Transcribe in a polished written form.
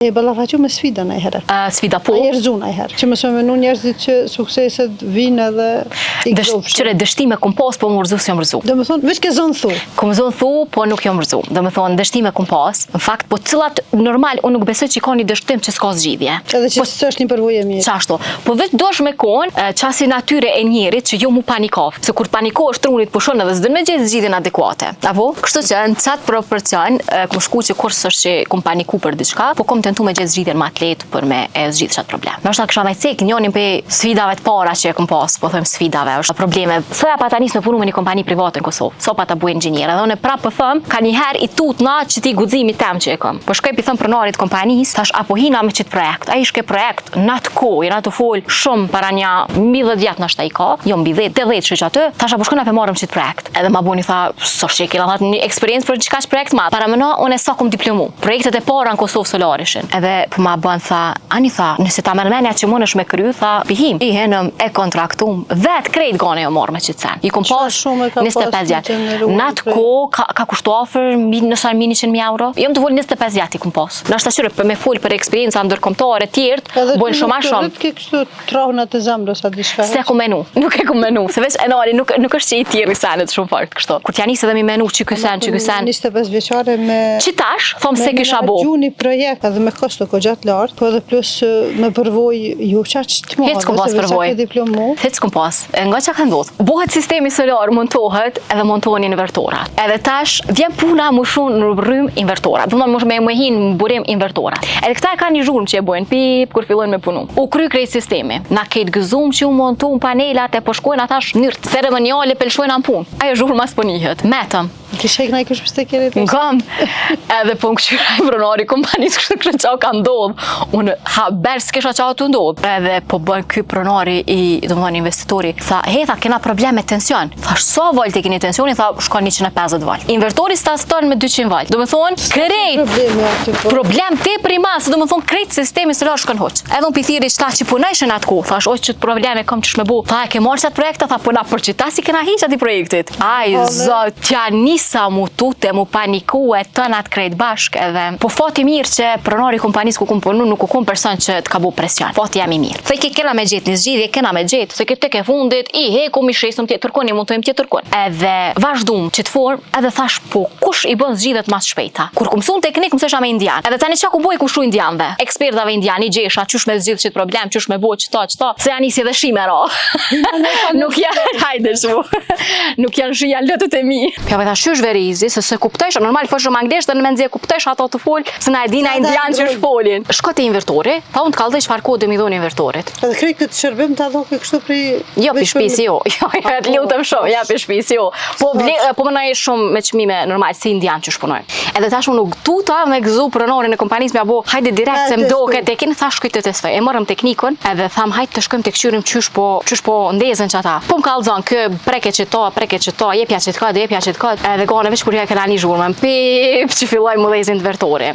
E ballafaqu me sfida ndajherë. Sfida po. A erzu ndajherë. Që mësoj menu njerëzit që sukseset vinë edhe i gëzofshin. Qëre dështime kum pas, po më rëzu si jam rëzu. Do më thonë, veç ke zonë thu. Kum zonë thu, po nuk jam rëzu. Do më thonë, dështime kum pas. Në fakt, po cilat normal, unë nuk besoj që ka një dështim që s'ka zgjidhje. Edhe që s'është një përvojë mirë. Qashtu. Po veç dosh me konë qasi natyre e njerit që jo mu panikov. Se kur panikohesh trunit pushon edhe s'dën me gjetë zgjidhjen adekuate. Apo? Kështu që në çat proporcion, kum shku që kur s'është që kum paniku për diçka, po kum tentu me gjetë zgjidhjen më të lehtë për me e zgjidh çat problem. Ndoshta kisha më cek njërin pe sfidave të para që e kum pas, po them sfidave, është probleme. Soja pa ta nis me punu me një kompani private në Kosovë. So pa ta bëj inxhinier. Edhe unë prapë po them, ka një herë i tutna që ti guximi tem që e kam. Po shkoj pi them pronarit të kompanisë, thash apo hina me çit projekt. Ai shke projekt nat kohë, na të fol shumë para një 10 vjet nashta i ka. Jo mbi 10 që atë, thash apo shkona pe marrëm çit projekt. Edhe ma buni tha, so shekë na një eksperiencë për çka projekt ma. Para mëno unë sa kum diplomu. Projektet e para në Kosovë solarishin. Edhe po ma bën tha, ani tha, nëse ta merrmenja që mundesh me kry, tha, pihim. I henëm e kontraktum, vet krejt gane jo marrë me qit sen. I kom pas 25 vjet. Nat ko ka kushtu afër nësar mini 100.000 euro. Jam të vol 25 vjet i kom pas. Nashta qyre për me fol për eksperjenca ndërkombëtare të tjerë, bën shumë më shumë. Edhe ti kështu trahunat e zemrës a diçka. Se ku menu, nuk e ku menu, se veç enali nuk është që i tjerë senet shumë fort kështu. Kur t'ja nis edhe mi menu që ky sen. 25 vjeçare me Qitash, thom se kisha bo. Gjuni projekt edhe me kosto gjatë lartë, po edhe plus me përvojë ju çaq të madhe. Hec kom pas përvojë. Hec kom pas. Nga çka ka ndodhur. Bëhet sistemi solar, montohet edhe montohen invertorat. Edhe tash vjen puna më shumë në rrym invertorat. Do të thonë më hin burim invertorat. Edhe këta kanë një zhurmë që e bojnë pip kur fillojnë me punu. U kry krejt sistemi. Na ket gëzum që u montuan panelat e po shkojnë atash në ceremoniale për shkojnë në punë. Ajo zhurmë as po nihet. Metëm. Kishe kënaj kësh pështekjerit? Ngam, edhe po më këshiraj pronari kompanisë kështë qa ka ndodhë. Unë haber s'kisha qa të ndodhë. Edhe po bën ky pronari do më thonë investitori. Tha, tha, kena problem me tension. Thash, sa volt e keni tensioni? Tha, shka 150 volt. Invertori s'ta ston me 200 volt. Do më thonë, krejt. Problem te prima, se do më thonë, krejt sistemi solar shkon hoq. Edhe unë pithiri qëta që punajshën atë ku. Thash, oj që të probleme kom që shme bu. Tha, e ke marrë qatë projekta? Tha, po na përqita si kena hiq ati projektit. Aj, zot, tja sa mu tute, mu paniku e tënat krejt bashk edhe. Po fati mirë që pronari kompanisë ku kum punu nuk u kum person që të ka bu presion. Fati jam i mirë. Se kena me gjetë një zgjidhje, kena me gjetë, se këtë ke fundit, i hekum i shesëm tjetër kon, i montojmë tjetër kon. Edhe vazhdum që të form, edhe thash po, kush i bën zgjidhjet mas shpejta? Kur kum sun teknik, mësesha me indian. Edhe tani çka ku boj ku shru indianve? Ekspertave indian, i gjesha, qysh me zgjidh çit problem, qysh me bo çto, se janë nisi edhe shime ra. Nuk janë, hajde shu. Nuk janë shi, janë lotët e mi. Pjave thash, qysh veri se kuptojsh, normal folshëm anglisht dhe në mendje kuptojsh ato të fol, se na e dina indian që shfolin. Shko te invertori, tha unë të kallëdej çfarë kode mi dhoni invertorit. Edhe krejt këtë shërbim ta dhoke kështu prej. Jo, pi shtëpisë jo. Jo, të lutem shumë, ja pi shtëpisë jo. Po mënoj shumë me çmime normal si indian që shpunojnë. Edhe tash unë tuta me gëzu pronarin e kompanisë me apo, hajde direkt se mdoket tekin, thash shkoj të testoj. E morëm teknikun, edhe tham hajde të shkojmë tek qyrim qysh po ndezën çata. Po më kallzon kë preke çto, jepja çet kod, edhe gone veç kur ja kena një zhurmë, pip që filloj më dhezin të invertori.